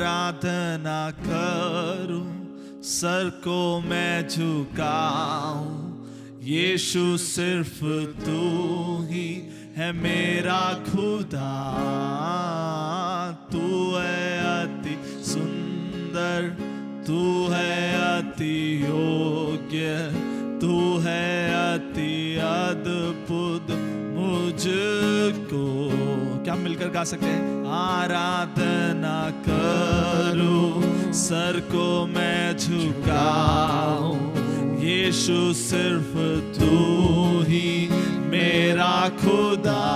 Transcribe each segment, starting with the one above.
आराधना करूं, सर को मैं झुकाऊं, यीशु सिर्फ तू ही है मेरा खुदा। तू है अति सुंदर, तू है अति योग्य, तू है अति अद्भुत मुझको। क्या मिलकर गा सकते हैं? आराधना करूं, सर को मैं झुकाऊं, यीशु सिर्फ तू ही मेरा खुदा।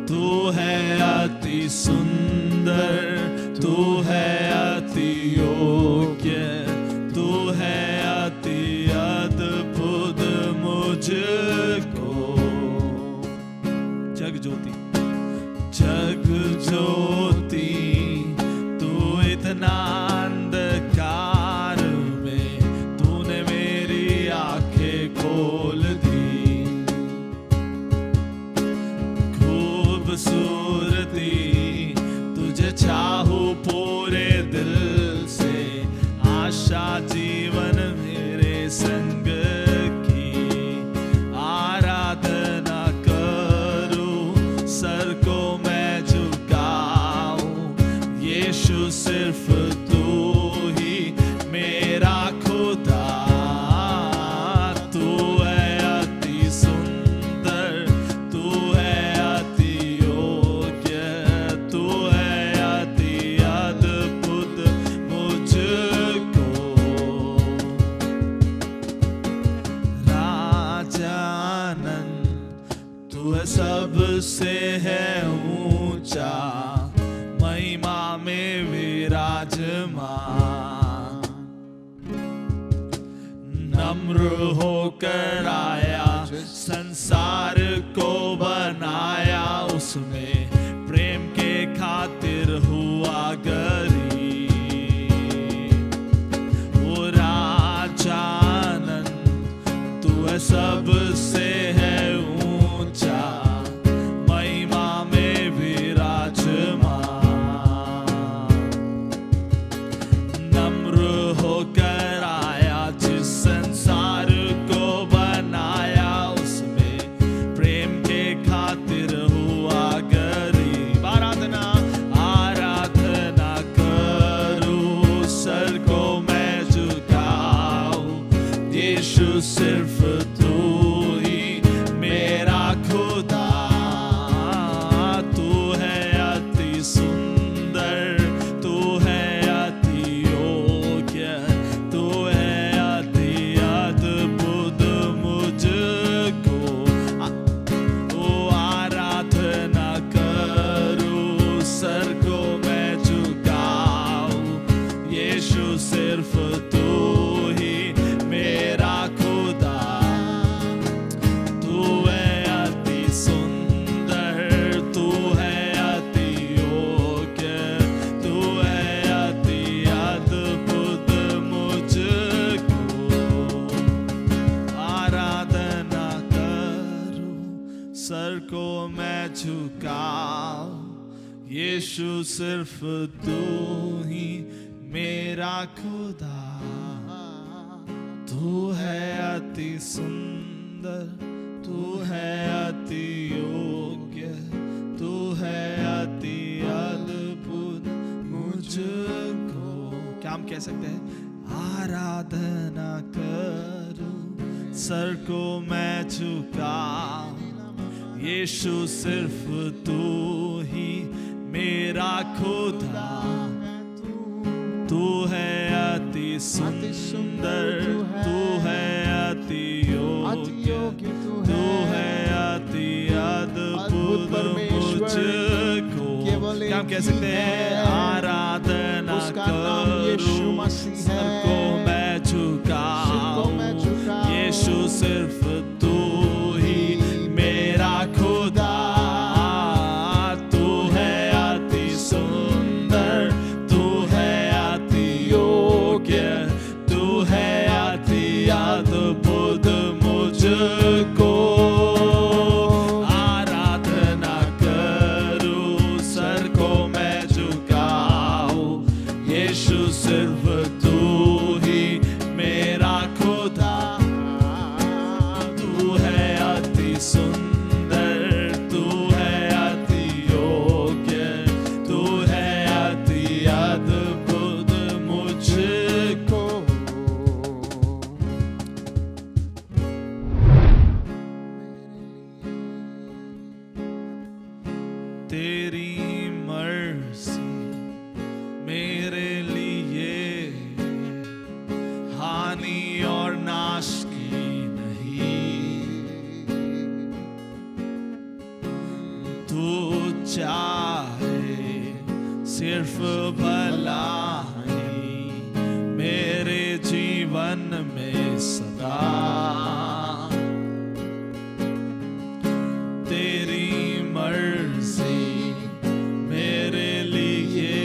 तू है अति सुंदर, तू है अति योग्य, तू है अति अद्भुत मुझको। जग ज्योति, जग ज्योति, तू इतना अंधकार में तूने मेरी आंखें खोल दी। खूबसूरती, तुझे चाहूं पूरे दिल से, आशा जीवन मेरे संग की। आराधना करूं, सर को मैं झुकाऊं, यीशु सिर्फ तू ही मेरा खुदा। तू है अति सुंदर, तू है अति योग्य, तू है अति अद्भुत मुझको। राजानन, तू है सबसे है ऊंचा, महिमा में विराजमान। नम्र होकर आया, संसार को बनाया, उसमें प्रेम के खातिर हुआ गरीब। वो राजानन, तू है सबसे है ऊंचा, महिमा में विराजमान। नम्र होकर आया, जिस संसार को बनाया, उसमें प्रेम के खातिर हुआ गरीब। आराधना, आराधना करूं, सर को मैं झुकाऊं, यीशु सिर्फ तू ही मेरा खुदा। तू है अति सुंदर, तू है अति योग्य, तू है अति अद्भुत मुझको। ओ आराधना करूं, सर को मैं झुकाऊं, यीशु सिर्फ तू ही मेरा खुदा। तू है अति सुंदर, तू है अति योग्य, तू है अति अद्भुत मुझको। आराधना करूं, सर को मैं झुकाऊं, यीशु सिर्फ तू ही मेरा खुदा। तू है अति सुंदर, तू है अति योग्य, तू है अति अद्भुत मुझको। क्या हम कह सकते हैं? आराधना करूं, सर को मैं झुकाऊं, यीशु सिर्फ तू ही मेरा खुदा। तू है अति सुंदर, तू है अति योग्य, तू है अति अद्भुत मुझको। क्या हम कह सकते हैं? आराधना करूं, सर को मैं झुकाऊं, यीशु सिर्फ तू ही मेरा खुदा। तू है अति सुंदर, तू है अति योग्य, तू है अति अद्भुत मुझको। आराधना करूं, सर को मैं झुकाऊं, भलाई मेरे जीवन में सदा। तेरी मर्जी मेरे लिए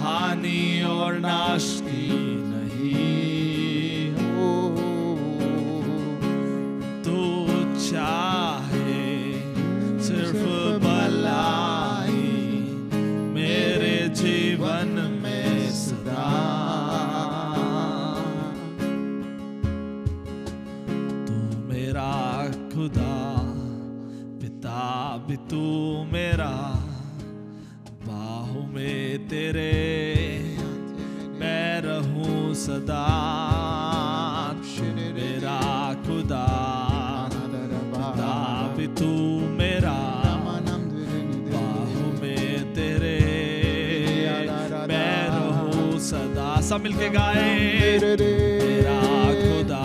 हानि और नाश की नहीं हो। तू चाहे सिर्फ भलाई मेरे जीवन में सदा। तू मेरा खुदा पिता भी तू मेरा, बाहों में तेरे मैं रहूं सदा। मेरा खुदा पिता भी तू मेरा, बाहों में तेरे मैं रहूं सदा। सब मिलके गाए। मेरा खुदा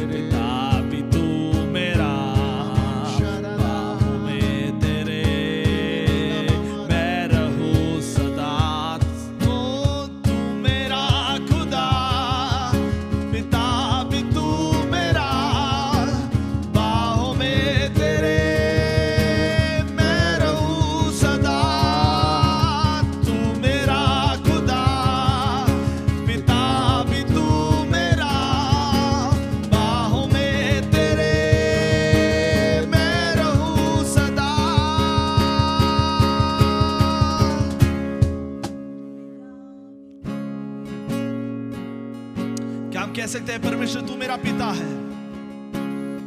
पिता भी तू मेरा, बाहों में तेरे मैं रहूं सदा। तू मेरा खुदा पिता भी तू मेरा, बाहों में तेरे मैं रहूं सदा। तू मेरा खुदा पिता भी तू मेरा, बाहों में तेरे मैं रहूं सदा। क्या हम कह सकते हैं परमेश्वर तू मेरा पिता है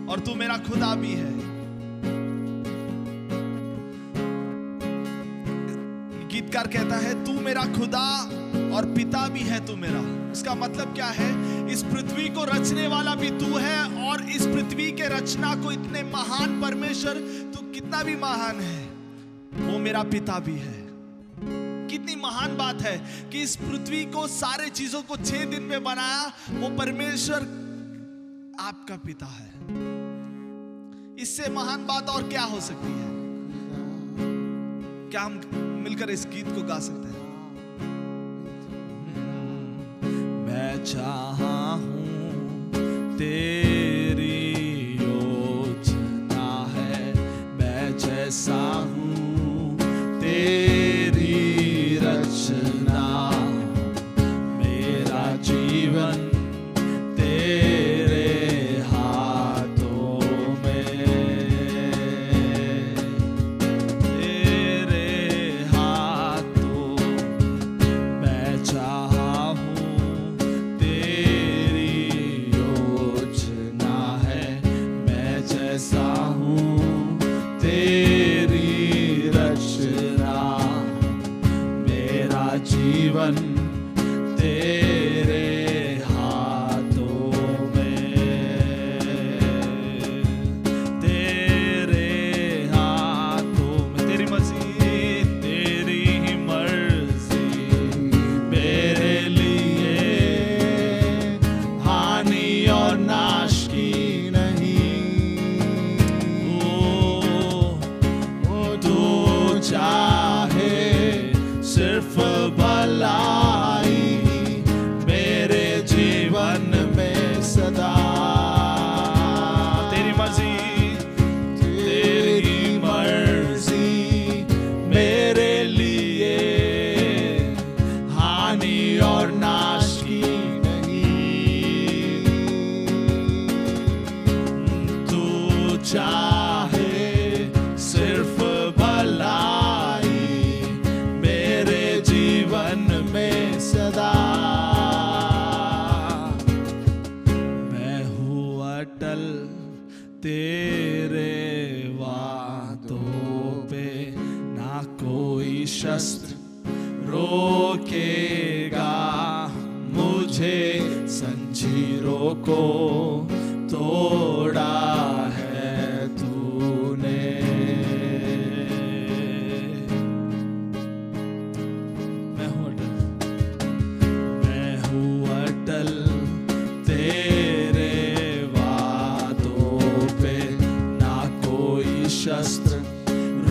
और तू मेरा खुदा भी है? गीतकार कहता है तू मेरा खुदा और पिता भी है तू मेरा। इसका मतलब क्या है? इस पृथ्वी को रचने वाला भी तू है और इस पृथ्वी के रचना को इतने महान परमेश्वर तू कितना भी महान है, वो मेरा पिता भी है। कितनी महान बात है कि इस पृथ्वी को सारे चीजों को 6 दिन में बनाया, वो परमेश्वर आपका पिता है। इससे महान बात और क्या हो सकती है? क्या हम मिलकर इस गीत को गा सकते हैं? मैं चाहा हूं तेरी योजना है, मैं जैसा हूं तेरी रचना। मेरा जीवन तेरे हाथों में, तेरे हाथों। मैं चाहा हूं तेरी योजना है, मैं जैसा हूं तेरी रचना। मेरा जीवन तेरे हाथों में, तेरे हाथों में। तेरी मर्जी तेरी ही मर्जी मेरे लिए हानि और नाश की नहीं। ओ तू चाहे सिर्फ भलाई मेरे जीवन में सदा। तेरी मर्जी तेरी मर्जी मेरे लिए हानि और नाश की नहीं। तू चाहे सिर्फ भलाई मेरे जीवन में सदा। मैं हूँ अटल तेरे वादों पे, ना कोई शस्त्र रोकेगा मुझे। जंजीरों को तोड़ा है तूने। मैं हूँ अटल तेरे वादों पे, ना कोई शस्त्र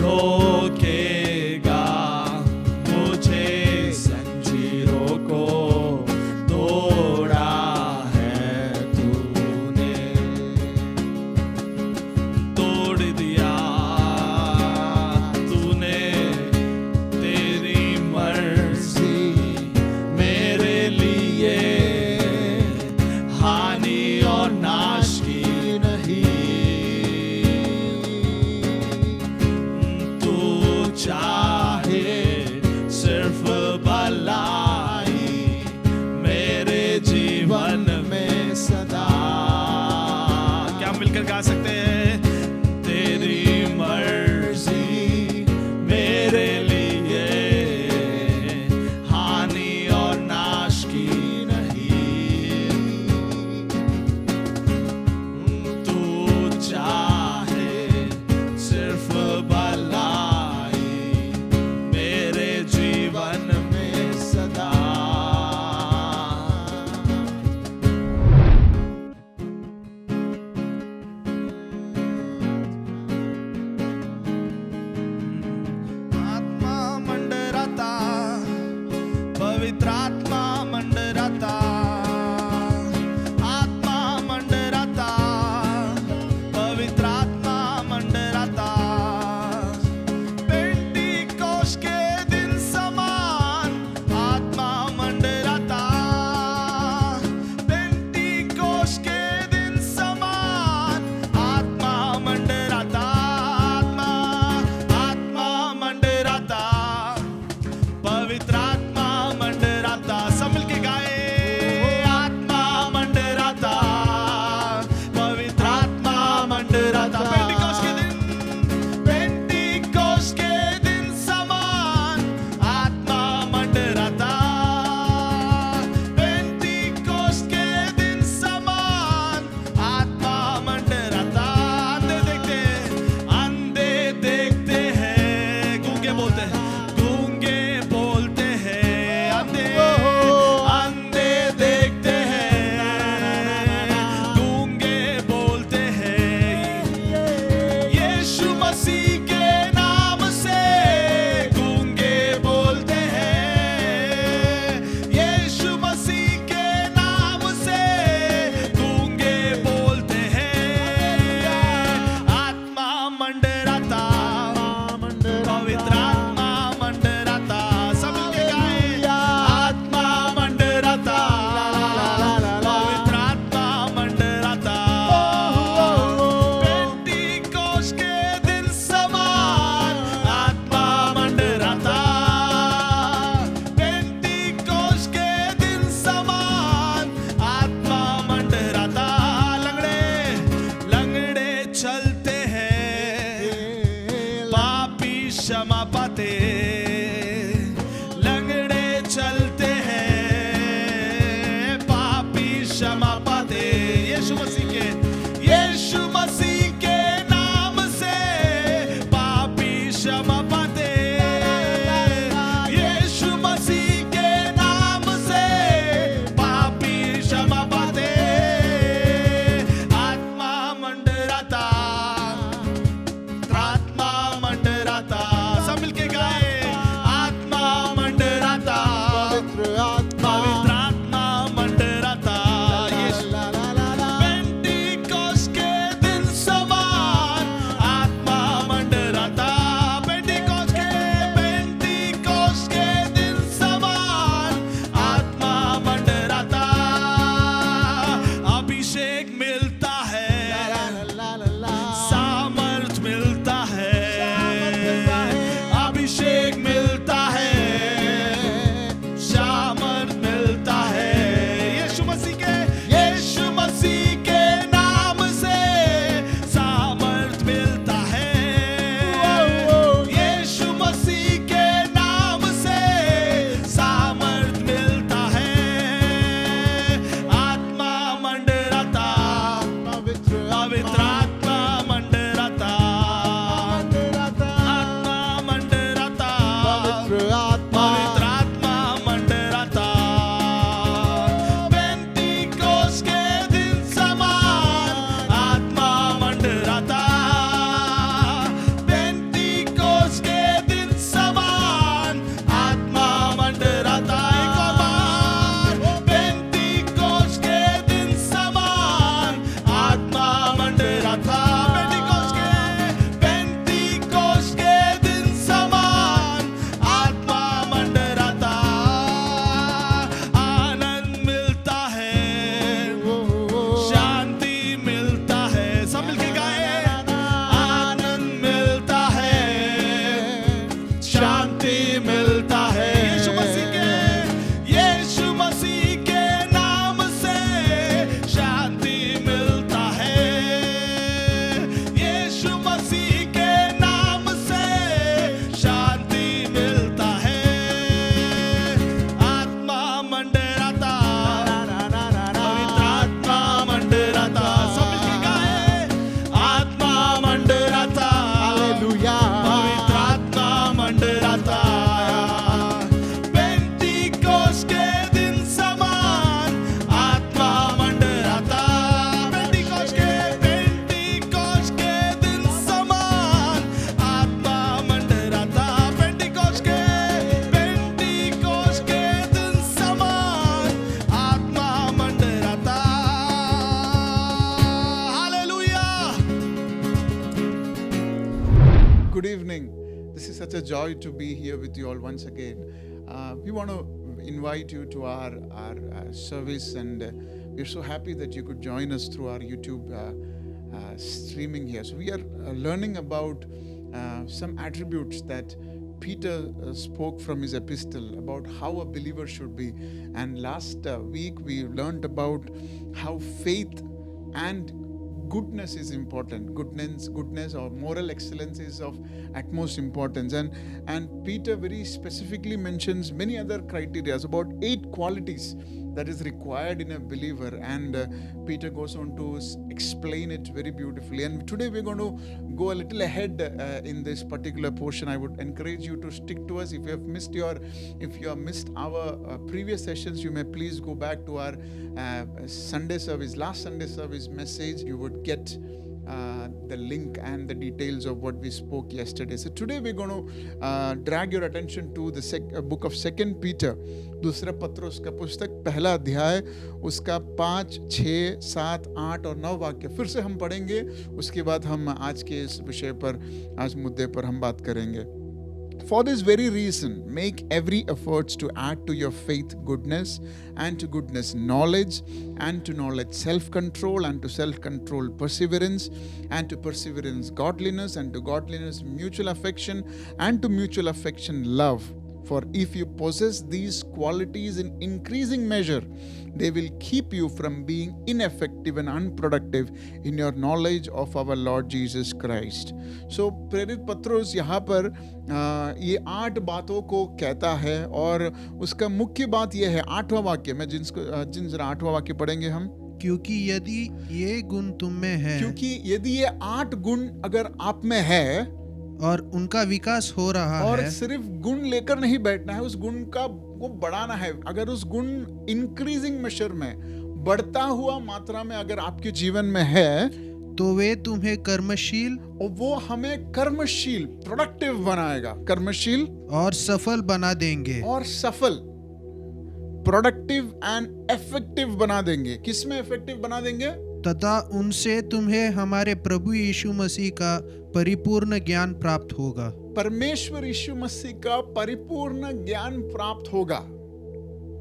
रोकेगा such a joy to be here with you all once again. We want to invite you to our service, and we're so happy that you could join us through our YouTube streaming here. So we are learning about some attributes that Peter spoke from his epistle about how a believer should be. And last week we learned about how faith and goodness is important. Goodness or moral excellence is of utmost importance. And Peter very specifically mentions many other criteria, about 8 qualities that is required in a believer. And Peter goes on to explain it very beautifully. And today we're going to go a little ahead in this particular portion. I would encourage you to stick to us. If you have missed our previous sessions, you may please go back to our Sunday service, last Sunday service message. You would get the link and the details of what we spoke yesterday. So today we're going to drag your attention to the book of 2 Peter, दूसरा पत्रोस का पुस्तक, पहला अध्याय, उसका 5, 6, 7, 8 और 9 वाक्य फिर से हम पढ़ेंगे. उसके बाद हम आज के इस विषय पर, आज मुद्दे पर हम बात करेंगे. For this very reason, make every effort to add to your faith goodness, and to goodness knowledge, and to knowledge self-control, and to self-control perseverance, and to perseverance godliness, and to godliness mutual affection, and to mutual affection love. For if you possess these qualities in increasing measure, they will keep you from being ineffective and unproductive in your knowledge of our Lord Jesus Christ. So प्रेरित पत्रोस यहाँ पर ये 8 बातों को कहता है, और उसका मुख्य बात ये है, 8वां वाक्य में जरा 8वां वाक्य पढ़ेंगे हम. क्योंकि यदि ये गुण तुम में है, क्योंकि यदि ये 8 गुण अगर आप में है और उनका विकास हो रहा और है, सिर्फ गुण लेकर नहीं बैठना है, उस गुण का वो बढ़ाना है. अगर उस गुण इंक्रीजिंग मेजर में, बढ़ता हुआ मात्रा में अगर आपके जीवन में है, तो वे तुम्हें कर्मशील, और वो हमें कर्मशील, प्रोडक्टिव बनाएगा. कर्मशील और सफल बना देंगे. और सफल, प्रोडक्टिव एंड इफेक्टिव बना देंगे. किसमें इफेक्टिव बना देंगे? तथा उनसे तुम्हें हमारे प्रभु यीशु मसीह का परिपूर्ण ज्ञान प्राप्त होगा. परमेश्वर यीशु मसीह का परिपूर्ण ज्ञान प्राप्त होगा.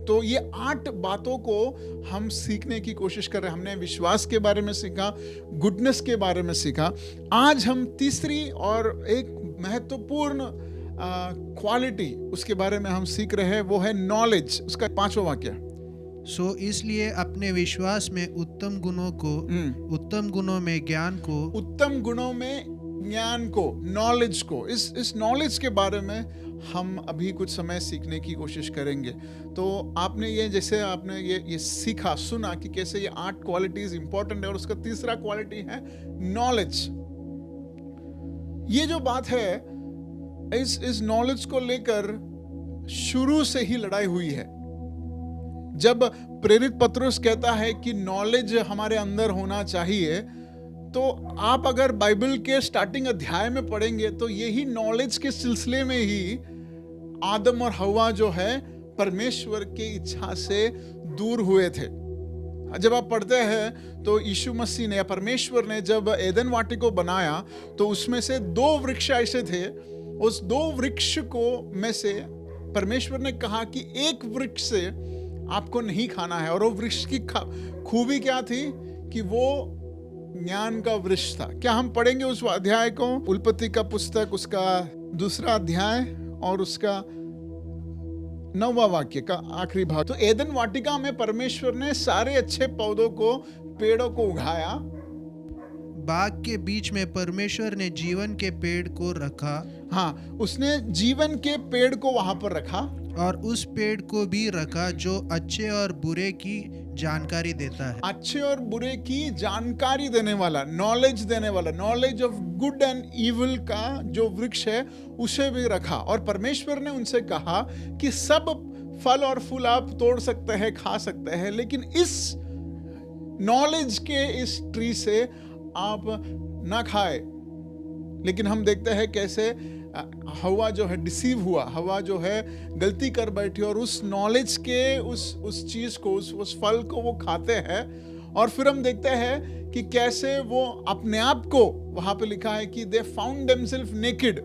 तो ये 8 बातों को हम सीखने की कोशिश कर रहे हैं. हमने विश्वास के बारे में सीखा, गुडनेस के बारे में सीखा. आज हम तीसरी और एक महत्वपूर्ण क्वालिटी उसके बारे में हम सीख रहे हैं, वो है नॉलेज. उसका 5वां वाक्य. सो इसलिए अपने विश्वास में उत्तम गुणों को, उत्तम गुणों में ज्ञान को, उत्तम गुणों में ज्ञान को, नॉलेज को, इस नॉलेज के बारे में हम अभी कुछ समय सीखने की कोशिश करेंगे. तो आपने ये सीखा, सुना कि कैसे ये 8 क्वालिटीज इंपॉर्टेंट है, और उसका तीसरा क्वालिटी है नॉलेज. ये जो बात है, इस नॉलेज को लेकर शुरू से ही लड़ाई हुई है. जब प्रेरित पत्रोस कहता है कि नॉलेज हमारे अंदर होना चाहिए, तो आप अगर बाइबल के स्टार्टिंग अध्याय में पढ़ेंगे तो यही नॉलेज के सिलसिले में ही आदम और हवा जो है परमेश्वर की इच्छा से दूर हुए थे. जब आप पढ़ते हैं तो यीशु मसीह ने या परमेश्वर ने जब एदन वाटिका को बनाया, तो उसमें से 2 वृक्ष ऐसे थे. उस 2 वृक्ष को में से परमेश्वर ने कहा कि एक वृक्ष से आपको नहीं खाना है. और वो वृक्ष की खूबी क्या थी कि वो ज्ञान का वृक्ष था. क्या हम पढ़ेंगे उस अध्याय को? उत्पत्ति का पुस्तक, उसका 2 अध्याय और उसका 9वां वाक्य का आखिरी भाग. तो एदन वाटिका में परमेश्वर ने सारे अच्छे पौधों को, पेड़ों को उगाया. बाग के बीच में परमेश्वर ने जीवन के पेड़ को रखा. हाँ, उसने जीवन के पेड़ को वहां पर रखा, और उस पेड़ को भी रखा जो अच्छे और बुरे की जानकारी देता है. अच्छे और बुरे की जानकारी देने वाला, नॉलेज देने वाला, knowledge of good and evil का जो वृक्ष है उसे भी रखा. और परमेश्वर ने उनसे कहा कि सब फल और फूल आप तोड़ सकते हैं, खा सकते हैं, लेकिन इस नॉलेज के इस ट्री से आप ना खाए. लेकिन हम देखते हैं कैसे हवा जो है डिसीव हुआ, हवा जो है गलती कर बैठी, और उस नॉलेज के उस चीज को, उस फल को वो खाते हैं. और फिर हम देखते हैं कि कैसे वो अपने आप को, वहां पे लिखा है कि दे फाउंड देमसेल्फ नेकेड,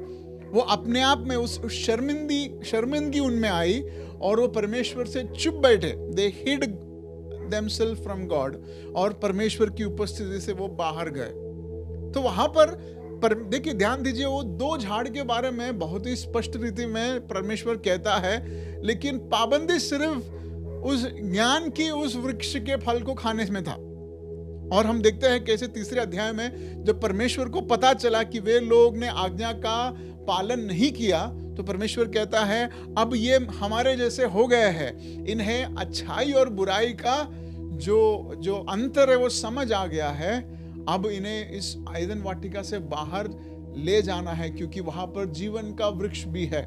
वो अपने आप में उस शर्मिंदगी उनमें आई और वो परमेश्वर से चुप बैठे। दे हिड देमसेल्फ फ्रॉम गॉड, और परमेश्वर की उपस्थिति से वो बाहर गए। तो वहां पर देखिए, ध्यान दीजिए, वो 2 झाड़ के बारे में बहुत ही स्पष्ट रीति में परमेश्वर कहता है, लेकिन पाबंदी सिर्फ उस ज्ञान की उस वृक्ष के फल को खाने में था। और हम देखते हैं कैसे 3 अध्याय में जब परमेश्वर को पता चला कि वे लोग ने आज्ञा का पालन नहीं किया, तो परमेश्वर कहता है अब ये हमारे जैसे हो गए हैं, इन्हें अच्छाई और बुराई का जो अंतर है वो समझ आ गया है। अब इन्हें इस एदन वाटिका से बाहर ले जाना है, क्योंकि वहां पर जीवन का वृक्ष भी है।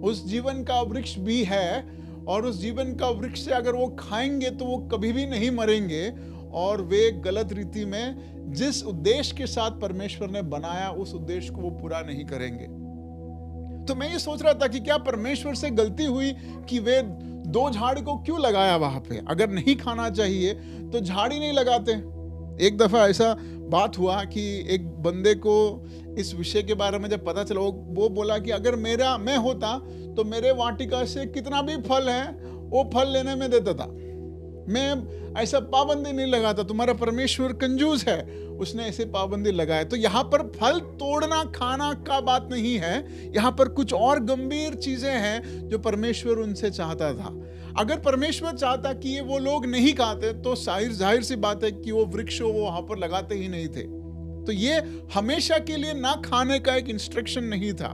उस जीवन का वृक्ष भी है, और उस जीवन का वृक्ष से अगर वो खाएंगे तो वो कभी भी नहीं मरेंगे, और वे गलत रीति में जिस उद्देश्य के साथ परमेश्वर ने बनाया उस उद्देश्य को वो पूरा नहीं करेंगे। तो मैं ये सोच रहा था कि क्या परमेश्वर से गलती हुई कि वे 2 झाड़ को क्यों लगाया वहां पे? अगर नहीं खाना चाहिए तो झाड़ ही नहीं लगाते। एक दफा ऐसा बात हुआ कि एक बंदे को इस विषय के बारे में जब पता चला, वो बोला कि अगर मैं होता तो मेरे वाटिका से कितना भी फल है वो फल लेने में देता था, मैं ऐसा पाबंदी नहीं लगाता। तुम्हारा परमेश्वर कंजूस है, उसने ऐसे पाबंदी लगाए। तो यहाँ पर फल तोड़ना खाना का बात नहीं है, यहाँ पर कुछ और गंभीर चीजें हैं जो परमेश्वर उनसे चाहता था। अगर परमेश्वर चाहता कि ये वो लोग नहीं खाते तो जाहिर सी बात है कि वो वृक्ष वो वहां पर लगाते ही नहीं थे। तो ये हमेशा के लिए ना खाने का एक इंस्ट्रक्शन नहीं था।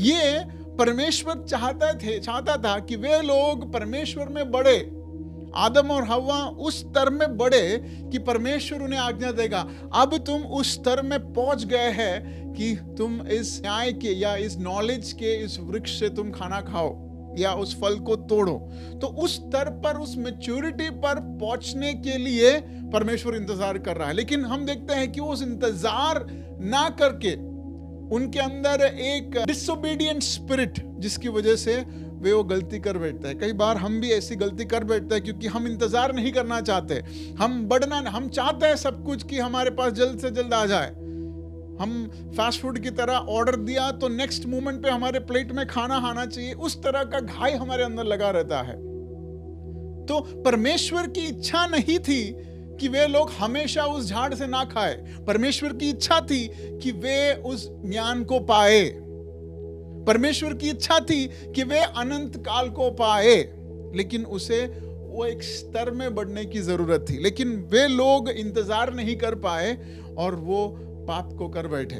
ये परमेश्वर चाहता था कि वे लोग परमेश्वर में बढ़े, आदम और हव्वा उस स्तर में बढ़े कि परमेश्वर उन्हें आज्ञा देगा। अब तुम उस स्तर में पहुंच गए हैं कि तुम इस न्याय के या इस नॉलेज के इस वृक्ष से तुम खाना खाओ या उस फल को तोड़ो। तो उस स्तर पर, उस मैच्योरिटी पर पहुंचने के लिए परमेश्वर इंतजार कर रहा है। लेकिन हम देखते हैं कि वो उस इंतजार ना करके उनके अंदर एक डिसोबीडिएंट स्पिरिट, जिसकी वजह से वे वो गलती कर बैठते हैं। कई बार हम भी ऐसी गलती कर बैठते हैं क्योंकि हम इंतजार नहीं करना चाहते, हम चाहते हैं सब कुछ कि हमारे पास जल्द से जल्द आ जाए। हम फास्ट फूड की तरह ऑर्डर दिया तो नेक्स्ट मोमेंट पे हमारे प्लेट में खाना आना चाहिए, उस तरह का घाई हमारे अंदर लगा रहता है। तो परमेश्वर की इच्छा नहीं थी कि वे लोग हमेशा उस झाड़ से ना खाए। परमेश्वर की इच्छा थी कि वे उस ज्ञान को पाए। परमेश्वर की इच्छा थी कि वे अनंत काल को पाए, लेकिन उसे वो एक स्तर में बढ़ने की जरूरत थी। लेकिन वे लोग इंतजार नहीं कर पाए और वो पाप को कर बैठे।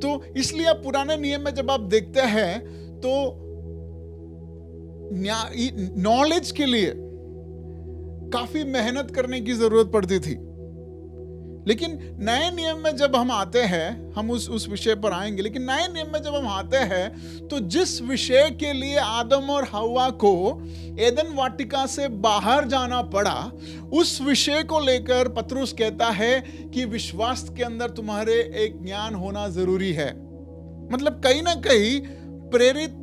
तो इसलिए अब पुराने नियम में जब आप देखते हैं तो नॉलेज के लिए काफी मेहनत करने की जरूरत पड़ती थी। लेकिन नए नियम में जब हम आते हैं, हम उस विषय पर आएंगे, लेकिन नए नियम में जब हम आते हैं तो जिस विषय के लिए आदम और हव्वा को एदन वाटिका से बाहर जाना पड़ा, उस विषय को लेकर पतरस कहता है कि विश्वास के अंदर तुम्हारे एक ज्ञान होना जरूरी है। मतलब कहीं ना कहीं प्रेरित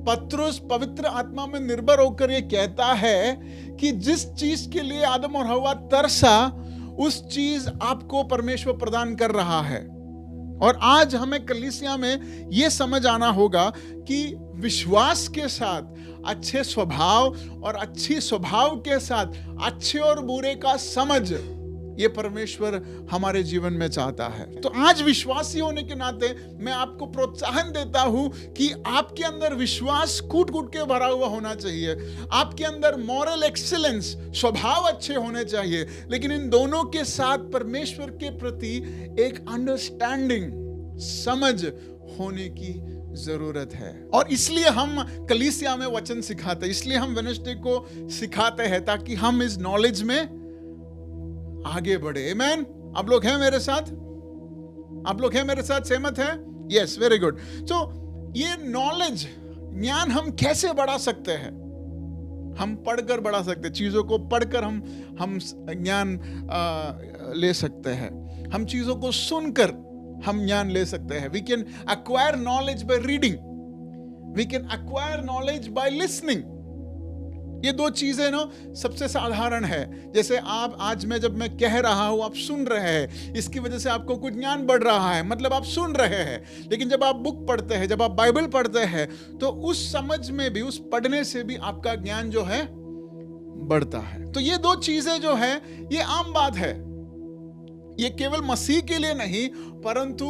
पतरस पवित्र आत्मा में निर्भर होकर ये कहता है कि जिस चीज के लिए आदम और हव्वा तरसा, उस चीज आपको परमेश्वर प्रदान कर रहा है। और आज हमें कलीसिया में यह समझ आना होगा कि विश्वास के साथ अच्छे स्वभाव और अच्छी स्वभाव के साथ अच्छे और बुरे का समझ, ये परमेश्वर हमारे जीवन में चाहता है। तो आज विश्वासी होने के नाते मैं आपको प्रोत्साहन देता हूं कि आपके अंदर विश्वास कूट-कूट के भरा हुआ होना चाहिए। आपके अंदर मॉरल एक्सीलेंस, स्वभाव अच्छे होने चाहिए, लेकिन इन दोनों के साथ परमेश्वर के प्रति एक अंडरस्टैंडिंग, समझ होने की जरूरत है। और इसलिए हम कलीसिया में वचन सिखाते हैं, इसलिए हम वेडनेसडे को सिखाते हैं, ताकि हम इस नॉलेज में आगे बढ़े। आमेन। आप लोग हैं मेरे साथ? आप लोग हैं मेरे साथ? सहमत हैं? Yes, very good. तो ये नॉलेज, ज्ञान हम कैसे बढ़ा सकते हैं? हम पढ़कर बढ़ा सकते हैं। चीजों को पढ़कर हम ज्ञान ले सकते हैं। हम चीजों को सुनकर हम ज्ञान ले सकते हैं। We can acquire knowledge by reading. We can acquire knowledge by listening. ये दो चीजें ना सबसे साधारण है। जैसे आप आज जब मैं कह रहा हूं, आप सुन रहे हैं, इसकी वजह से आपको कुछ ज्ञान बढ़ रहा है, मतलब आप सुन रहे हैं। लेकिन जब आप बुक पढ़ते हैं, जब आप बाइबल पढ़ते हैं, तो उस समझ में भी, उस पढ़ने से भी आपका ज्ञान जो है बढ़ता है। तो ये दो चीजें जो है, ये आम बात है। ये केवल मसीह के लिए नहीं, परंतु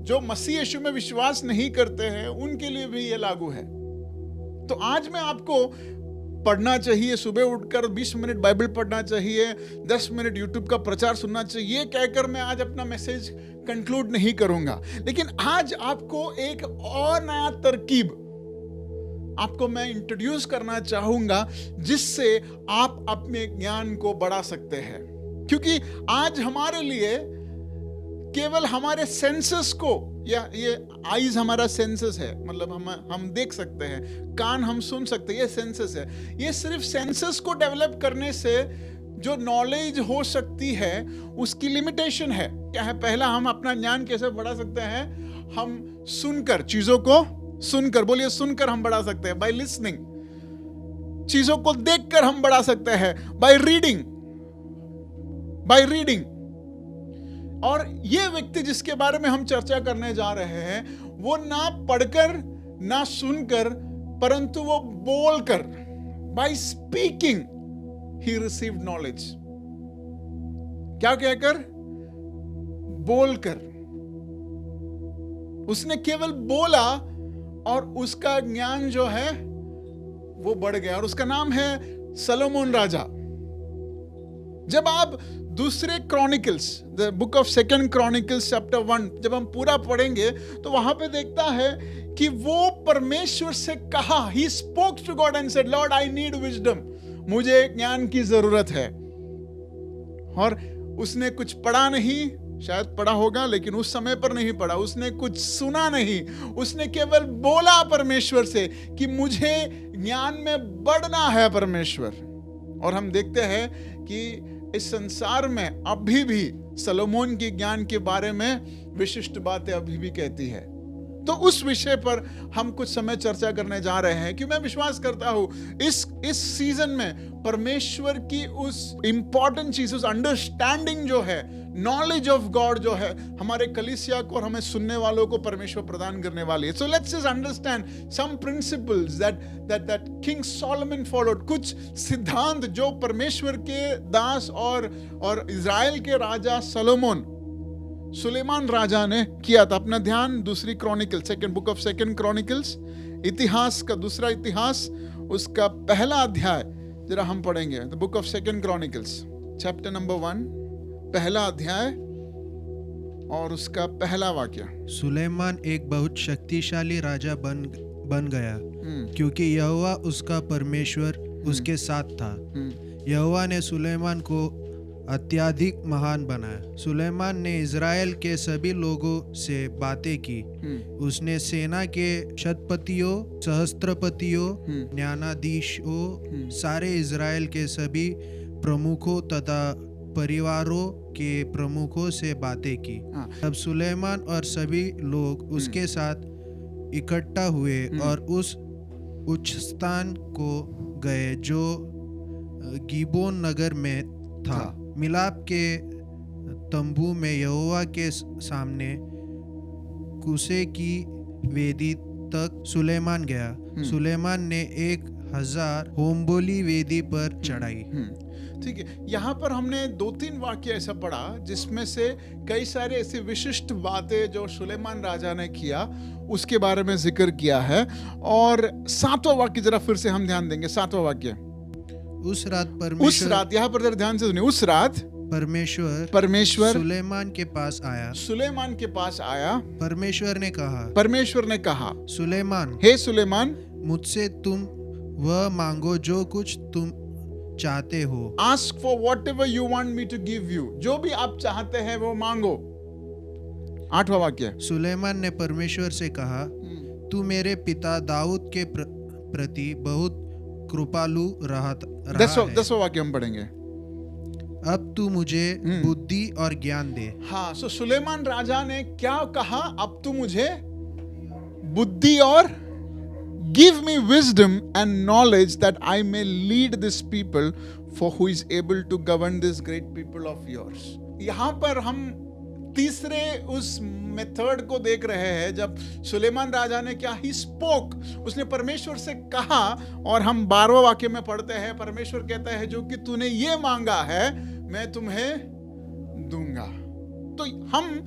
जो मसीह यीशु में विश्वास नहीं करते हैं उनके लिए भी ये लागू है। तो आज मैं आपको पढ़ना चाहिए, सुबह उठकर 20 मिनट बाइबल पढ़ना चाहिए, 10 मिनट यूट्यूब का प्रचार सुनना चाहिए, ये कहकर मैं आज अपना मैसेज कंक्लूड नहीं करूंगा। लेकिन आज आपको एक और नया तरकीब आपको मैं इंट्रोड्यूस करना चाहूंगा, जिससे आप अपने ज्ञान को बढ़ा सकते हैं। क्योंकि आज हमारे लिए केवल हमारे सेंसेस को, या ये आईज हमारा सेंसेस है, मतलब हम देख सकते हैं, कान हम सुन सकते हैं, ये सेंसेस है। ये सिर्फ सेंसेस को डेवलप करने से जो नॉलेज हो सकती है उसकी लिमिटेशन है। क्या है? पहला, हम अपना ज्ञान कैसे बढ़ा सकते हैं? हम सुनकर, चीजों को सुनकर, बोलिए सुनकर हम बढ़ा सकते हैं, बाय लिसनिंग। चीजों को देखकर हम बढ़ा सकते हैं, बाय रीडिंग। और ये व्यक्ति जिसके बारे में हम चर्चा करने जा रहे हैं, वो ना पढ़कर ना सुनकर, परंतु वो बोलकर, by speaking he received knowledge. क्या कहकर? बोलकर। उसने केवल बोला और उसका ज्ञान जो है वो बढ़ गया, और उसका नाम है सलोमोन राजा। जब आप दूसरे chronicles, the book of second chronicles chapter 1 जब हम पूरा पढ़ेंगे, तो वहां पे देखता है कि वो परमेश्वर से कहा, he spoke to God and said, Lord I need wisdom, मुझे ज्ञान की जरूरत है। और उसने कुछ पढ़ा नहीं, शायद पढ़ा होगा लेकिन उस समय पर नहीं पढ़ा, उसने कुछ सुना नहीं, उसने केवल बोला परमेश्वर से कि मुझे ज्ञान में बढ़ना है परमेश्वर। और हम देखते हैं कि इस संसार में अभी भी सलोमोन के ज्ञान के बारे में विशिष्ट बातें अभी भी कहती है। तो उस विषय पर हम कुछ समय चर्चा करने जा रहे हैं, कि मैं विश्वास करता हूं इस सीजन में परमेश्वर की उस इंपॉर्टेंट चीज, उस अंडरस्टैंडिंग जो है, नॉलेज ऑफ गॉड जो है, हमारे कलीसिया को और हमें सुनने वालों को परमेश्वर प्रदान करने वाली है। So let's just understand some principles that king Solomon followed. कुछ सिद्धांत जो परमेश्वर के दास और इजराइल के राजा सुलेमान राजा ने किया था। अपना ध्यान दूसरी Chronicle, second book of second chronicles, इतिहास का दूसरा इतिहास, उसका पहला अध्याय जरा हम पढ़ेंगे। The book of second chronicles chapter number 1, पहला अध्याय और उसका पहला वाक्य। सुलेमान एक बहुत शक्तिशाली राजा बन गया, क्योंकि यहोवा उसका परमेश्वर उसके साथ था। यहोवा ने सुलेमान को अत्यधिक महान बनाया। सुलेमान ने इज़राइल के सभी लोगों से बातें की। उसने सेना के शतपतियों, सहस्त्रपतियों, न्यायाधीशों, सारे इज़राइल के सभी प्रमुखों तथा परिवारों के प्रमुखों से बातें की। तब सुलेमान और सभी लोग उसके साथ इकट्ठा हुए और उस उच्च स्थान को गए जो गिबोन नगर में था। मिलाप के तंबू में यहोवा के सामने कुसे की वेदी तक सुलेमान गया। सुलेमान ने 1000 होमबोली वेदी पर चढ़ाई। ठीक है, यहाँ पर हमने 2-3 वाक्य ऐसा पढ़ा जिसमें से कई सारे ऐसे विशिष्ट बातें जो सुलेमान राजा ने किया उसके बारे में जिक्र किया है। और 7वां वाक्य जरा फिर से हम ध्यान देंगे। 7वां वाक्य, उस रात, यहाँ पर जरा ध्यान से सुनिए। उस रात परमेश्वर सुलेमान के पास आया। परमेश्वर ने कहा, सुलेमान, हे सुलेमान, मुझसे तुम वह मांगो जो कुछ तुम चाहते हो। Ask for whatever you want me to give you, जो भी आप चाहते हैं वो मांगो। 8वां वाक्य, सुलेमान ने परमेश्वर से कहा, तू मेरे पिता दाऊद के प्रति बहुत कृपालु रहा है। 10वां वाक्य हम पढ़ेंगे। अब तू मुझे बुद्धि और ज्ञान दे। हाँ, सो सुलेमान राजा ने क्या कहा? अब तू मुझे बुद्धि और Give me wisdom and knowledge that I may lead this people, for who is able to govern this great people of yours. यहां पर हम तीसरे उस मेथड को देख रहे हैं जब सुलेमान राजा ने क्या, ही स्पोक, उसने परमेश्वर से कहा, और हम 12वें वाक्य में पढ़ते हैं, परमेश्वर कहता है जो कि तूने ये मांगा है मैं तुम्हें दूंगा। तो हम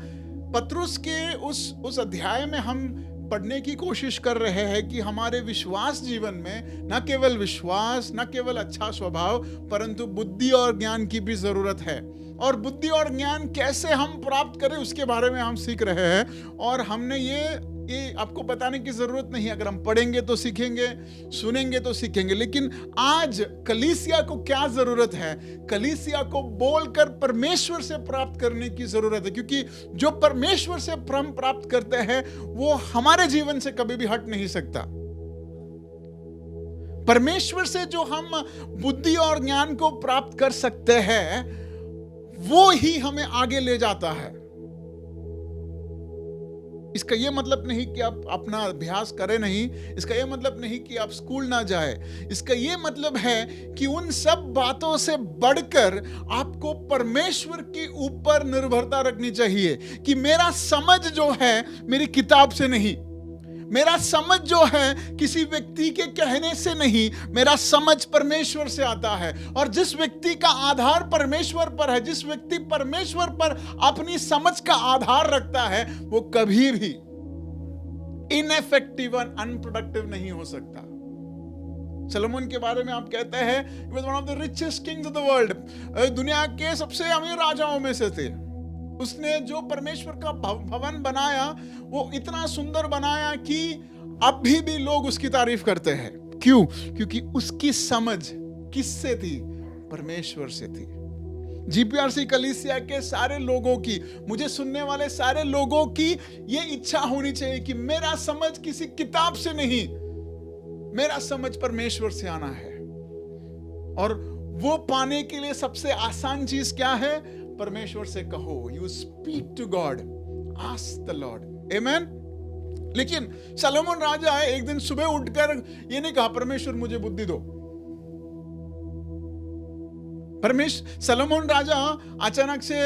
पतरस के उस अध्याय में हम पढ़ने की कोशिश कर रहे हैं कि हमारे विश्वास जीवन में न केवल विश्वास, न केवल अच्छा स्वभाव, परंतु बुद्धि और ज्ञान की भी जरूरत है। और बुद्धि और ज्ञान कैसे हम प्राप्त करें उसके बारे में हम सीख रहे हैं। और हमने ये आपको बताने की जरूरत नहीं, अगर हम पढ़ेंगे तो सीखेंगे, सुनेंगे तो सीखेंगे। लेकिन आज कलीसिया को क्या जरूरत है? कलीसिया को बोलकर परमेश्वर से प्राप्त करने की जरूरत है, क्योंकि जो परमेश्वर से हम प्राप्त करते हैं वो हमारे जीवन से कभी भी हट नहीं सकता। परमेश्वर से जो हम बुद्धि और ज्ञान को प्राप्त कर सकते हैं वो ही हमें आगे ले जाता है। इसका यह मतलब नहीं कि आप अपना अभ्यास करें नहीं, इसका यह मतलब नहीं कि आप स्कूल ना जाए, इसका यह मतलब है कि उन सब बातों से बढ़कर आपको परमेश्वर के ऊपर निर्भरता रखनी चाहिए कि मेरा समझ जो है मेरी किताब से नहीं, मेरा समझ जो है किसी व्यक्ति के कहने से नहीं, मेरा समझ परमेश्वर से आता है। और जिस व्यक्ति का आधार परमेश्वर पर है, जिस व्यक्ति परमेश्वर पर अपनी समझ का आधार रखता है, वो कभी भी इनएफेक्टिव और अनप्रोडक्टिव नहीं हो सकता। सलोमन के बारे में आप कहते हैं he was one of the richest kings of the world, दुनिया के सबसे अमीर राजाओं में से थे। उसने जो परमेश्वर का भवन बनाया वो इतना सुंदर बनाया कि अभी भी लोग उसकी तारीफ करते हैं। क्यों? क्योंकि उसकी समझ किससे थी? परमेश्वर से थी। जीपीआरसी कलीसिया के सारे लोगों की, मुझे सुनने वाले सारे लोगों की ये इच्छा होनी चाहिए कि मेरा समझ किसी किताब से नहीं, मेरा समझ परमेश्वर से आना है। और वो पाने के लिए सबसे आसान चीज क्या है? परमेश्वर से कहो। You speak to God, ask the lord, amen. लेकिन सलोमन राजा एक दिन सुबह उठकर ये नहीं कहा परमेश्वर मुझे बुद्धि दो। सलोमन राजा अचानक से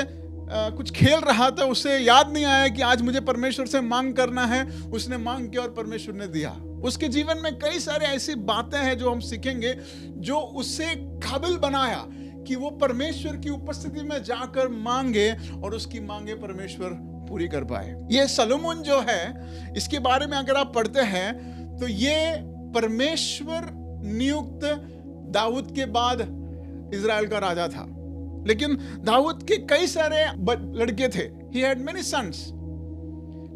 कुछ खेल रहा था, उसे याद नहीं आया कि आज मुझे परमेश्वर से मांग करना है। उसने मांग किया और परमेश्वर ने दिया। उसके जीवन में कई सारे ऐसी बातें हैं जो हम सीखेंगे, जो उसे काबिल बनाया कि वो परमेश्वर की उपस्थिति में जाकर मांगे और उसकी मांगे परमेश्वर पूरी कर पाए। ये सलोमन जो है, इसके बारे में अगर आप पढ़ते हैं तो ये परमेश्वर नियुक्त दाऊद के बाद इजराइल का राजा था। लेकिन दाऊद के कई सारे लड़के थे, he had many sons।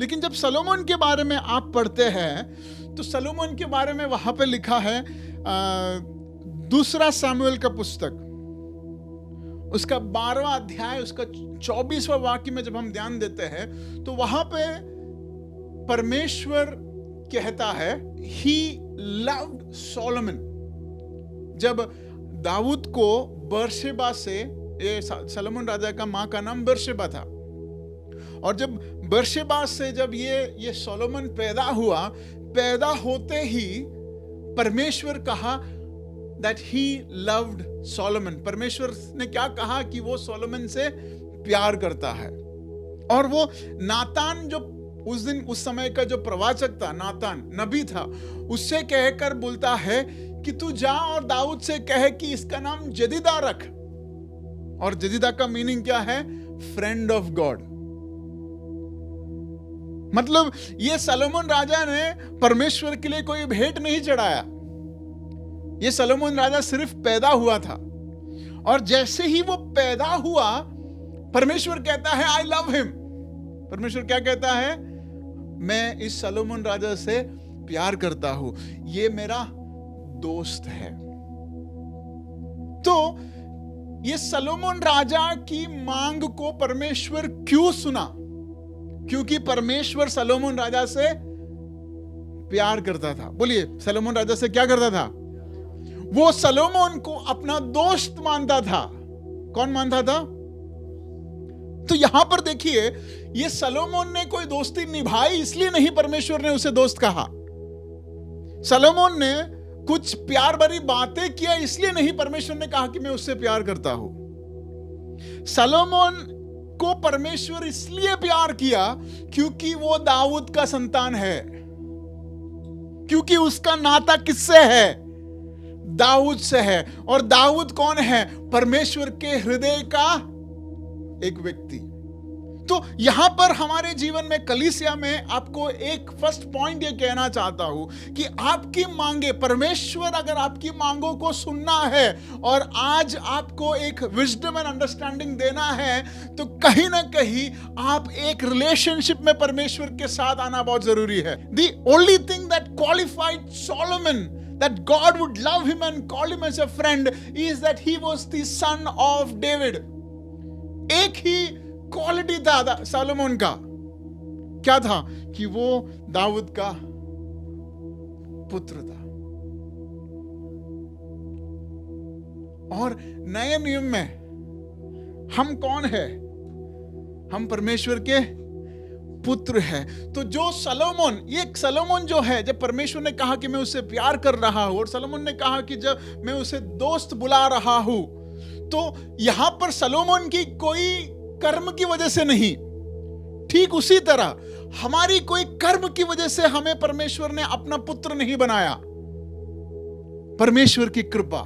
लेकिन जब सलोमन के बारे में आप पढ़ते हैं तो सलोमन के बारे में वहां पे लिखा है दूसरा सामुएल का पुस्तक, उसका 12वां अध्याय, उसका 24वां वाक्य में जब हम ध्यान देते हैं तो वहां पे परमेश्वर कहता है he loved Solomon। जब दाऊद को बर्शेबा से, ये सलोमन राजा का माँ का नाम बर्शेबा था, और जब बर्शेबा से जब ये सोलोमन पैदा हुआ, पैदा होते ही परमेश्वर कहा that he loved Solomon। परमेश्वर ने क्या कहा कि वो सोलोमन से प्यार करता है। और वो नातान जो उस समय का जो प्रवाचक था, नातान नबी था, उससे कहकर बोलता है कि तू जा और दाऊद से कहे कि इसका नाम जदीदा रख। और जदीदा का मीनिंग क्या है? Friend of God. मतलब ये सलोमन राजा ने परमेश्वर के लिए कोई भेंट नहीं चढ़ाया, ये सलोमन राजा सिर्फ पैदा हुआ था। और जैसे ही वो पैदा हुआ, परमेश्वर कहता है आई लव हिम। परमेश्वर क्या कहता है? मैं इस सलोमन राजा से प्यार करता हूं, ये मेरा दोस्त है। तो ये सलोमन राजा की मांग को परमेश्वर क्यों सुना? क्योंकि परमेश्वर सलोमन राजा से प्यार करता था। बोलिए, सलोमन राजा से क्या करता था? वो सलोमन को अपना दोस्त मानता था। कौन मानता था? तो यहां पर देखिए, ये सलोमन ने कोई दोस्ती निभाई इसलिए नहीं परमेश्वर ने उसे दोस्त कहा। सलोमन ने कुछ प्यार भरी बातें किया, इसलिए नहीं परमेश्वर ने कहा कि मैं उससे प्यार करता हूं। सलोमन को परमेश्वर इसलिए प्यार किया क्योंकि वो दाऊद का संतान है, क्योंकि उसका नाता किससे है? दाऊद से है। और दाऊद कौन है? परमेश्वर के हृदय का एक व्यक्ति। तो यहां पर हमारे जीवन में, कलीसिया में, आपको एक फर्स्ट पॉइंट ये कहना चाहता हूं कि आपकी मांगे, परमेश्वर अगर आपकी मांगों को सुनना है और आज आपको एक विजडम एंड अंडरस्टैंडिंग देना है, तो कहीं ना कहीं आप एक रिलेशनशिप में परमेश्वर के साथ आना बहुत जरूरी है। The only thing that qualified Solomon that God would love him and call him as a friend is that he was the son of David. एक ही क्वालिटी था सोलोमन का, क्या था? कि वो दाऊद का पुत्र था। और नए नियम में हम कौन है? हम परमेश्वर के पुत्र है। तो जो सलोमन, ये सलोमन जो है, जब परमेश्वर ने कहा कि मैं उससे प्यार कर रहा हूं, और सलोमन ने कहा कि जब मैं उसे दोस्त बुला रहा हूं, तो यहां पर सलोमन की कोई कर्म की वजह से नहीं, ठीक उसी तरह हमारी कोई कर्म की वजह से हमें परमेश्वर ने अपना पुत्र नहीं बनाया। परमेश्वर की कृपा।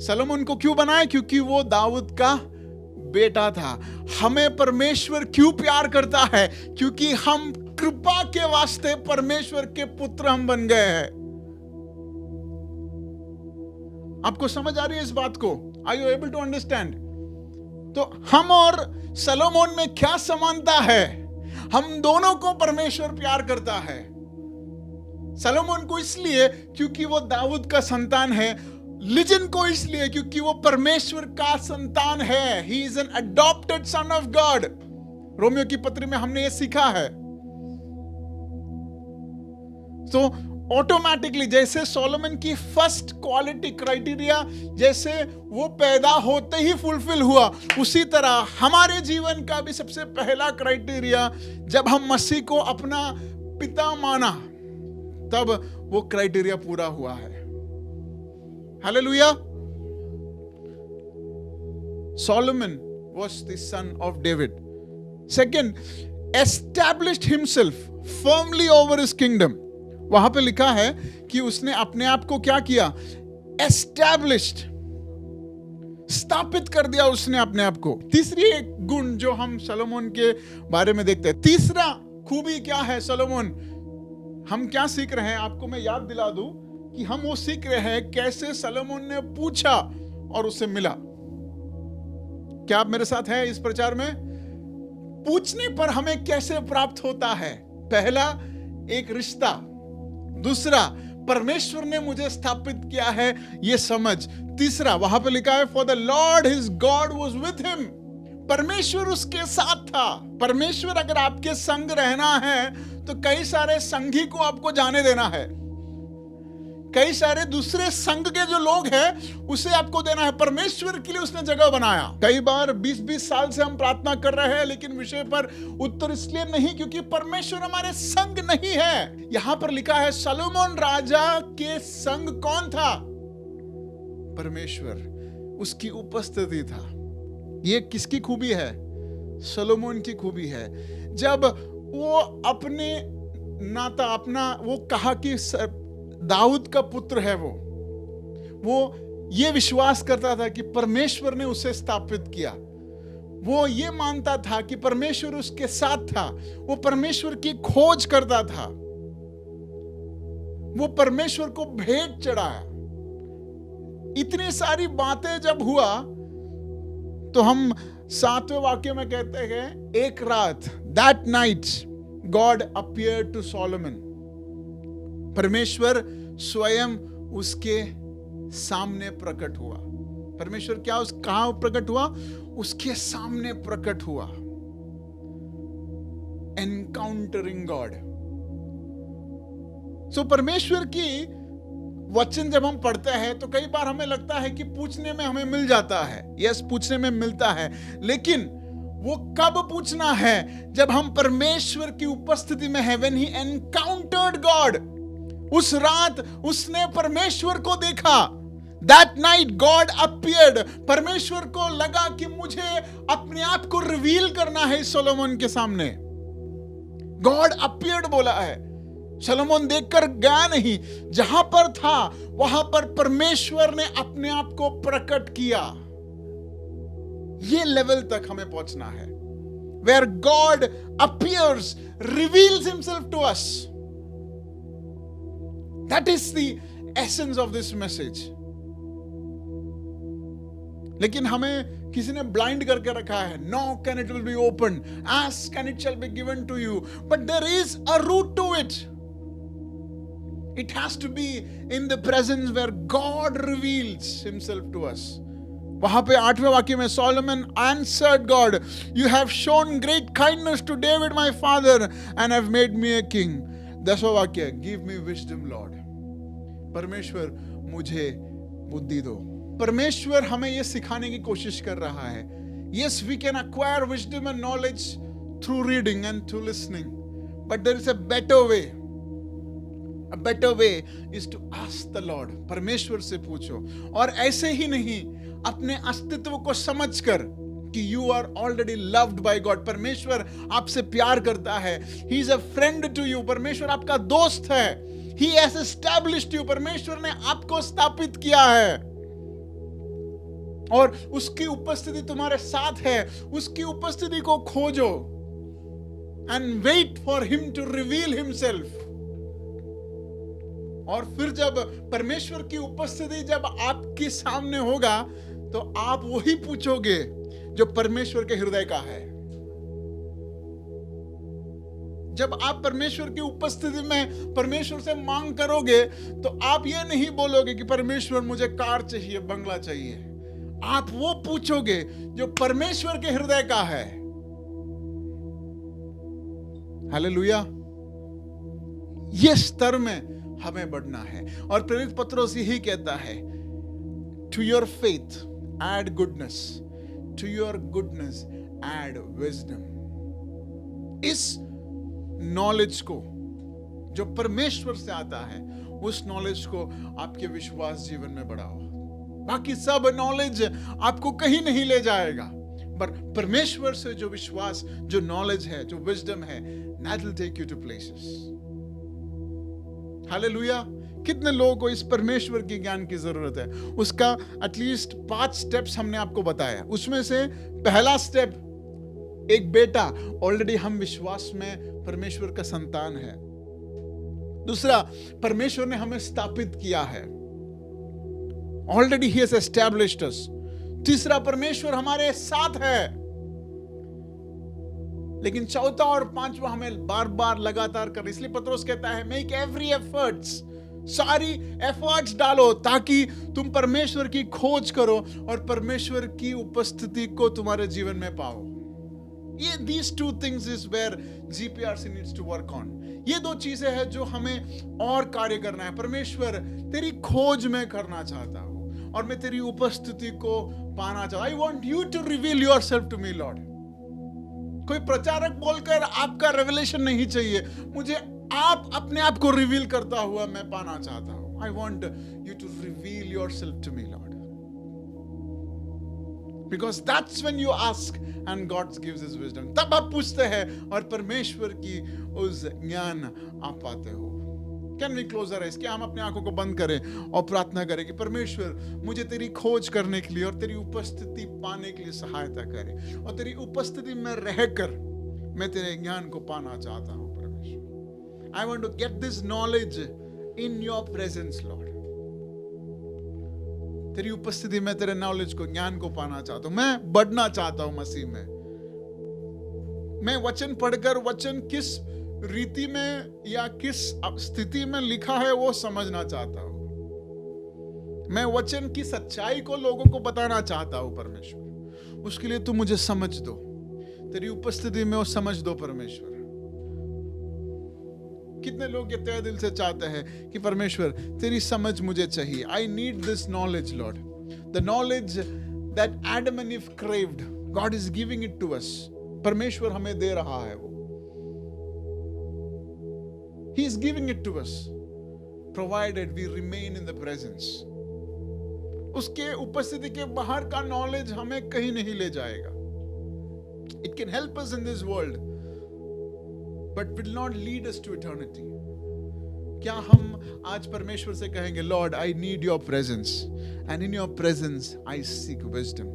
सलोमन को क्यों बनाया? क्योंकि वो दाऊद का बेटा था। हमें परमेश्वर क्यों प्यार करता है? क्योंकि हम कृपा के वास्ते परमेश्वर के पुत्र हम बन गए हैं। आपको समझ आ रही है इस बात को? Are you able to understand? तो हम और सलोमन में क्या समानता है? हम दोनों को परमेश्वर प्यार करता है। सलोमन को इसलिए क्योंकि वो दाऊद का संतान है, लिजन को इसलिए क्योंकि वो परमेश्वर का संतान है। He is an adopted son of God. Romeo की पत्री में हमने ये सीखा है। तो ऑटोमेटिकली जैसे सोलोमन की फर्स्ट क्वालिटी क्राइटेरिया जैसे वो पैदा होते ही फुलफिल हुआ, उसी तरह हमारे जीवन का भी सबसे पहला क्राइटेरिया, जब हम मसीह को अपना पिता माना, तब वो क्राइटेरिया पूरा हुआ है। Hallelujah. Solomon was the son of David. Second, established himself firmly over his kingdom. वहां पे लिखा है कि उसने अपने आप को क्या किया? Established, स्थापित कर दिया उसने अपने आप को। तीसरी एक गुण जो हम सोलोमन के बारे में देखते हैं, तीसरा खूबी क्या है सोलोमन? हम क्या सीख रहे हैं? आपको मैं याद दिला दूं कि हम वो सीख रहे हैं कैसे सोलोमन ने पूछा और उसे मिला। क्या आप मेरे साथ हैं इस प्रचार में? पूछने पर हमें कैसे प्राप्त होता है? पहला, एक रिश्ता। दूसरा, परमेश्वर ने मुझे स्थापित किया है ये समझ। तीसरा, वहां पे लिखा है for the Lord his God was with him. परमेश्वर उसके साथ था। परमेश्वर अगर आपके संग रहना है तो कई सारे संगी को आपको जाने देना है, कई सारे दूसरे संग के जो लोग हैं उसे आपको देना है। परमेश्वर के लिए उसने जगह बनाया। कई बार 20-20 साल से हम प्रार्थना कर रहे हैं लेकिन विषय पर उत्तर इसलिए नहीं क्योंकि परमेश्वर हमारे संग नहीं है। यहां पर लिखा है सोलोमन राजा के संग कौन था? परमेश्वर, उसकी उपस्थिति था। ये किसकी खूबी है? सोलोमन की खूबी है। जब वो अपने नाता अपना वो कहा कि दाऊद का पुत्र है, वो ये विश्वास करता था कि परमेश्वर ने उसे स्थापित किया। वो ये मानता था कि परमेश्वर उसके साथ था। वो परमेश्वर की खोज करता था। वो परमेश्वर को भेंट चढ़ाया। इतनी सारी बातें जब हुआ तो हम 7वें वाक्य में कहते हैं, एक रात, that night God appeared to Solomon. परमेश्वर स्वयं उसके सामने प्रकट हुआ। परमेश्वर क्या कहां प्रकट हुआ? उसके सामने प्रकट हुआ। Encountering God. सो परमेश्वर की वचन जब हम पढ़ते हैं तो कई बार हमें लगता है कि पूछने में हमें मिल जाता है। यस, पूछने में मिलता है, लेकिन वो कब पूछना है? जब हम परमेश्वर की उपस्थिति में है, when he encounter encountered God. उस रात उसने परमेश्वर को देखा. That night God appeared. परमेश्वर को लगा कि मुझे अपने आप को रिवील करना है सोलोमन के सामने. God appeared बोला है. सोलोमन देखकर गया नहीं, जहां पर था वहां पर परमेश्वर ने अपने आप को प्रकट किया. ये लेवल तक हमें पहुंचना है, where God appears, reveals himself to us. That is the essence of this message. लेकिन हमें किसी ने ब्लाइंड करके रखा है. Knock and it will be opened. Ask and it shall be given to you. But there is a route to it. It has to be in the presence where God reveals himself to us. वहां पे 8वें वाक्य में Solomon answered God, you have shown great kindness to David my father and have made me a king. 10वां वाक्य, give me wisdom Lord. परमेश्वर मुझे बुद्धि दो. परमेश्वर हमें यह सिखाने की कोशिश कर रहा है. Yes, we can acquire wisdom and knowledge through reading and through listening, but there is a better way. A better way is to ask the Lord. परमेश्वर से पूछो. और ऐसे ही नहीं, अपने अस्तित्व को समझकर कि you are already loved by God. परमेश्वर आपसे प्यार करता है. He is a friend to you. परमेश्वर आपका दोस्त है. He has established you. परमेश्वर ने आपको स्थापित किया है और उसकी उपस्थिति तुम्हारे साथ है. उसकी उपस्थिति को खोजो and wait for him to reveal himself. और फिर जब परमेश्वर की उपस्थिति जब आपके सामने होगा तो आप वही पूछोगे जो परमेश्वर के हृदय का है. जब आप परमेश्वर की उपस्थिति में परमेश्वर से मांग करोगे तो आप ये नहीं बोलोगे कि परमेश्वर मुझे कार चाहिए, बंगला चाहिए. आप वो पूछोगे जो परमेश्वर के हृदय का है. हालेलुया. ये स्तर में हमें बढ़ना है. और प्रेरित पत्रोस यही कहता है, to your faith add goodness, to your goodness add wisdom. इस नॉलेज को जो परमेश्वर से आता है, उस नॉलेज को आपके विश्वास जीवन में बढ़ाओ. बाकी सब नॉलेज आपको कहीं नहीं ले जाएगा, पर परमेश्वर से जो विश्वास, जो नॉलेज है, जो विजडम है, that will take you to places. Hallelujah. कितने लोगों को इस परमेश्वर के ज्ञान की जरूरत है? उसका एटलीस्ट 5 स्टेप्स हमने आपको बताया. उसमें से पहला स्टेप, एक बेटा. ऑलरेडी हम विश्वास में परमेश्वर का संतान है. दूसरा, परमेश्वर ने हमें स्थापित किया है. ऑलरेडी ही हैज एस्टैब्लिश्ड अस. तीसरा, परमेश्वर हमारे साथ है. लेकिन चौथा और पांचवा हमें बार बार लगातार कर. इसलिए पत्रोस कहता है, मेक एवरी एफर्ट्स. सारी एफर्ट्स डालो ताकि तुम परमेश्वर की खोज करो और परमेश्वर की उपस्थिति को तुम्हारे जीवन में पाओ. ये these two things is where GPRC needs to work on. ये 2 चीजें हैं जो हमें और कार्य करना है. परमेश्वर, तेरी खोज में करना चाहता हूं और मैं तेरी उपस्थिति को पाना चाहता हूं. I want you to reveal yourself to me, Lord. कोई प्रचारक बोलकर आपका रेवलेशन नहीं चाहिए. मुझे आप अपने आप को रिवील करता हुआ मैं पाना चाहता हूं. I want you to reveal yourself to me, Lord. Because that's when you ask and God gives his wisdom. तब आप पूछते हैं और परमेश्वर की उस ज्ञान आप पाते हो. Can we close our eyes? क्या हम अपने आंखों को बंद करें और प्रार्थना करें कि परमेश्वर मुझे तेरी खोज करने के लिए और तेरी उपस्थिति पाने के लिए सहायता करे, और तेरी उपस्थिति में रहकर मैं तेरे ज्ञान को पाना चाहता हूं. परमेश्वर, I want to get this knowledge in your presence, Lord. तेरी उपस्थिति में तेरे नॉलेज को, ज्ञान को पाना चाहता हूं. मैं बढ़ना चाहता हूं मसीह में. मैं वचन पढ़कर वचन किस रीति में या किस स्थिति में लिखा है वो समझना चाहता हूं. मैं वचन की सच्चाई को लोगों को बताना चाहता हूं. परमेश्वर, उसके लिए तू मुझे समझ दो. तेरी उपस्थिति में वो समझ दो. परमेश्वर, कितने लोग ये तहे दिल से चाहते हैं कि परमेश्वर तेरी समझ मुझे चाहिए. I need this knowledge Lord. The knowledge that Adam and Eve craved, God is giving it to us. परमेश्वर हमें दे रहा है वो. He is giving it to us, provided we remain in the presence. उसके उपस्थिति के बाहर का नॉलेज हमें कहीं नहीं ले जाएगा. It can help us in this world, but will not lead us to eternity. क्या हम आज परमेश्वर से कहेंगे, Lord, I need your presence, and in your presence I seek wisdom.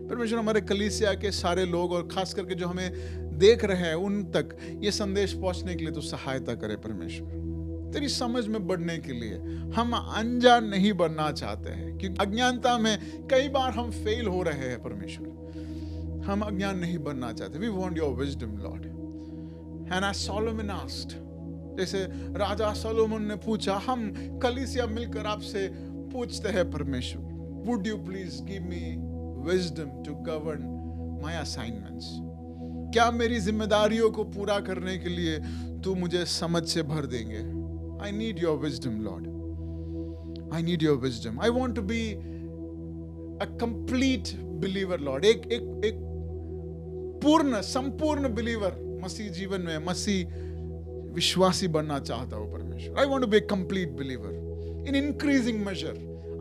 परमेश्वर हमारे कलीसिया के सारे लोग और खास करके जो हमें देख रहे हैं उन तक ये संदेश पहुंचने के लिए तो सहायता करे परमेश्वर. तेरी समझ में बढ़ने के लिए हम अनजान नहीं बनना चाहते हैं, क्योंकि अज्ञानता में कई बार हम फेल हो रहे हैं परमेश्वर. हम अज्ञान नहीं बनना चाहते. We want your wisdom, Lord. And as Solomon asked, जैसे राजा सोलोमन ने पूछा, हम कलीसिया मिलकर आपसे पूछते हैं परमेश्वर, Would you please give me wisdom to govern my assignments? क्या मेरी जिम्मेदारियों को पूरा करने के लिए तू मुझे समझ से भर देंगे? I need your wisdom, Lord. I need your wisdom. I want to be a complete believer, Lord. एक पूर्ण संपूर्ण believer मसीह जीवन में, मसीह विश्वासी बनना चाहता हूँ परमेश्वर. I want to be a complete believer in increasing measure.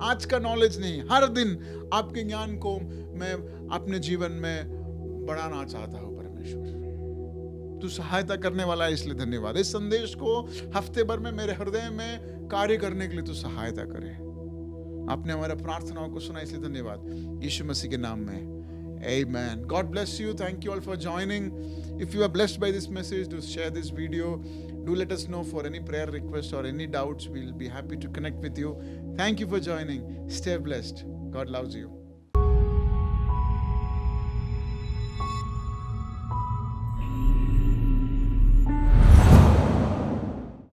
आज का नॉलेज नहीं, हर दिन आपके ज्ञान को मैं अपने जीवन में बढ़ाना चाहता हूँ परमेश्वर. तू सहायता करने वाला है, इसलिए धन्यवाद. इस संदेश को हफ्ते भर में मेरे हृदय में कार्य करने के लिए तू सहायता करे. आपने हमारे प्रार्थनाओं को सुना, इसलिए धन्यवाद. यीशु मसीह के नाम में, Amen. God bless you. Thank you all for joining. If you are blessed by this message, do share this video. Do let us know for any prayer requests or any doubts. We'll be happy to connect with you. Thank you for joining. Stay blessed. God loves you.